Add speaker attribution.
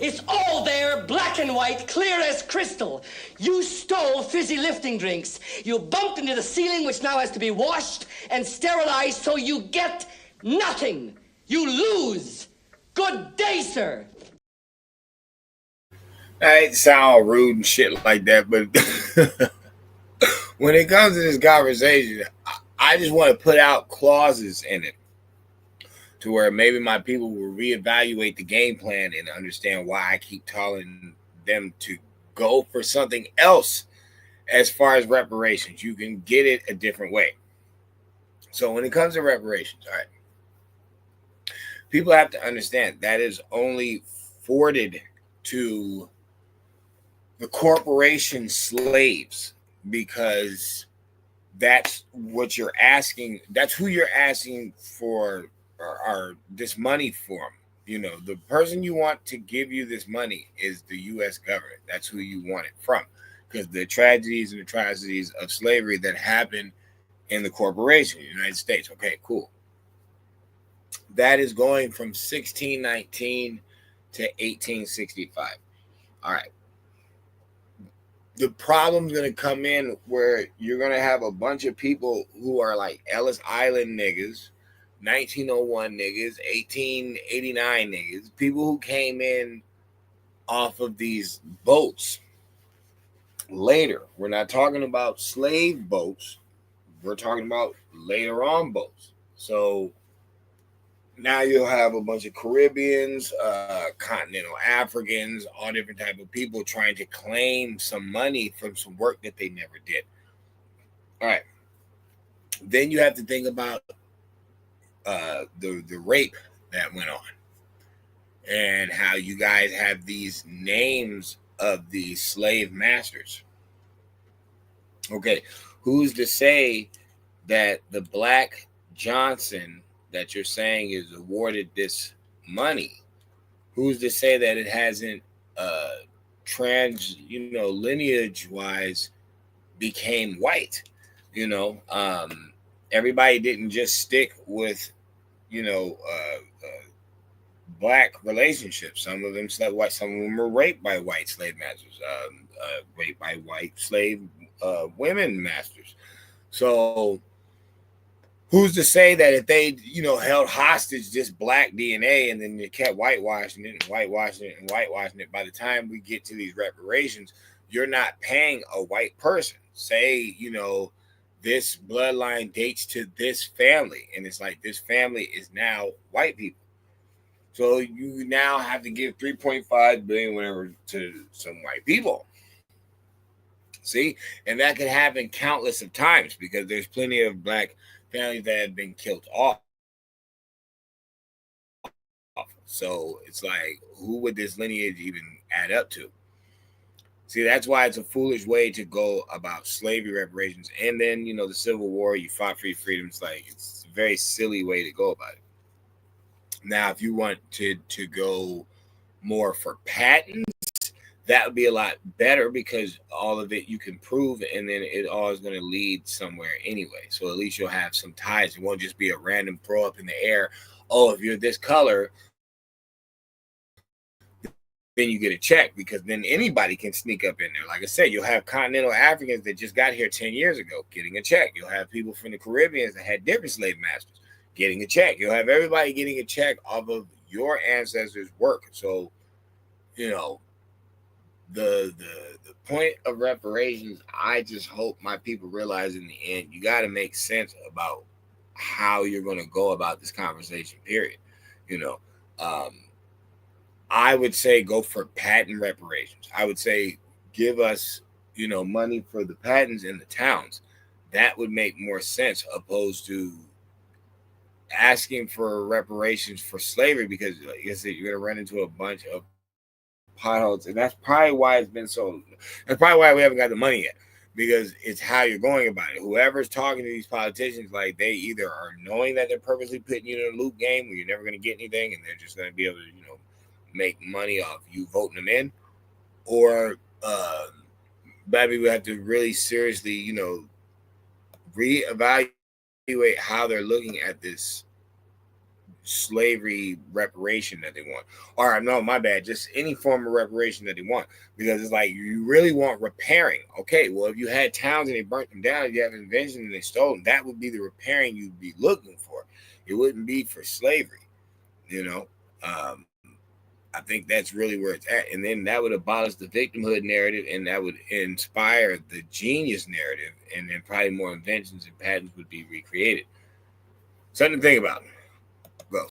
Speaker 1: It's all there, black and white, clear as crystal. You stole fizzy lifting drinks. You bumped into the ceiling, which now has to be washed and sterilized, so you get nothing. You lose. Good day, sir.
Speaker 2: I hate to sound all rude and shit like that, but when it comes to this conversation, I just want to put out clauses in it to where maybe my people will reevaluate the game plan and understand why I keep telling them to go for something else as far as reparations. You can get it a different way. So when it comes to reparations, all right, people have to understand that is only afforded to the corporation slaves because that's what you're asking. That's who you're asking for or this money from. You know, the person you want to give you this money is the U.S. government. That's who you want it from, because the tragedies and atrocities of slavery that happened in the corporation, the United States. Okay, cool. That is going from 1619 to 1865. All right. The problem's gonna come in where you're gonna have a bunch of people who are like Ellis Island niggas, 1901 niggas, 1889 niggas, people who came in off of these boats later. We're not talking about slave boats. We're talking about later on boats. So now you'll have a bunch of Caribbeans, continental Africans, all different type of people trying to claim some money from some work that they never did. All right. Then you have to think about the rape that went on and how you guys have these names of the slave masters. Okay, who's to say that the Black Johnson that you're saying is awarded this money? Who's to say that it hasn't lineage wise became white? You know, everybody didn't just stick with you know black relationships. Some of them slept white. Some of them were raped by white slave masters. Raped by white slave women masters. So who's to say that if they, held hostage this black DNA and then they kept whitewashing it and whitewashing it and whitewashing it, by the time we get to these reparations, you're not paying a white person. Say, this bloodline dates to this family, and it's like this family is now white people. So you now have to give 3.5 billion whatever to some white people. See, and that could happen countless of times because there's plenty of black families that have been killed off. So it's like, who would this lineage even add up to? See, that's why it's a foolish way to go about slavery reparations. And then, the Civil War, you fought for your freedoms. Like, it's a very silly way to go about it. Now, if you want to go more for patents, that would be a lot better because all of it you can prove, and then it all is going to lead somewhere anyway. So at least you'll have some ties. It won't just be a random throw up in the air. Oh, if you're this color, then you get a check, because then anybody can sneak up in there. Like I said, you'll have continental Africans that just got here 10 years ago getting a check. You'll have people from the Caribbeans that had different slave masters getting a check. You'll have everybody getting a check off of your ancestors' work. So, the point of reparations, I just hope my people realize in the end, you got to make sense about how you're going to go about this conversation, period. I would say go for patent reparations. I would say give us, money for the patents in the towns. That would make more sense opposed to asking for reparations for slavery, because like I said, you're going to run into a bunch of potholes, and that's probably why it's been so. That's probably why we haven't got the money yet, because it's how you're going about it. Whoever's talking to these politicians, like, they either are knowing that they're purposely putting you in a loop game where you're never going to get anything, and they're just going to be able to, make money off you voting them in, or maybe we have to really seriously, reevaluate how they're looking at this slavery reparation that they want. Or no, my bad, just any form of reparation that they want. Because it's like, you really want repairing. Okay, well, if you had towns and they burnt them down, you have inventions and they stole them, that would be the repairing you'd be looking for. It wouldn't be for slavery, you know. I think that's really where it's at. And then that would abolish the victimhood narrative, and that would inspire the genius narrative, and then probably more inventions and patents would be recreated. Something to think about.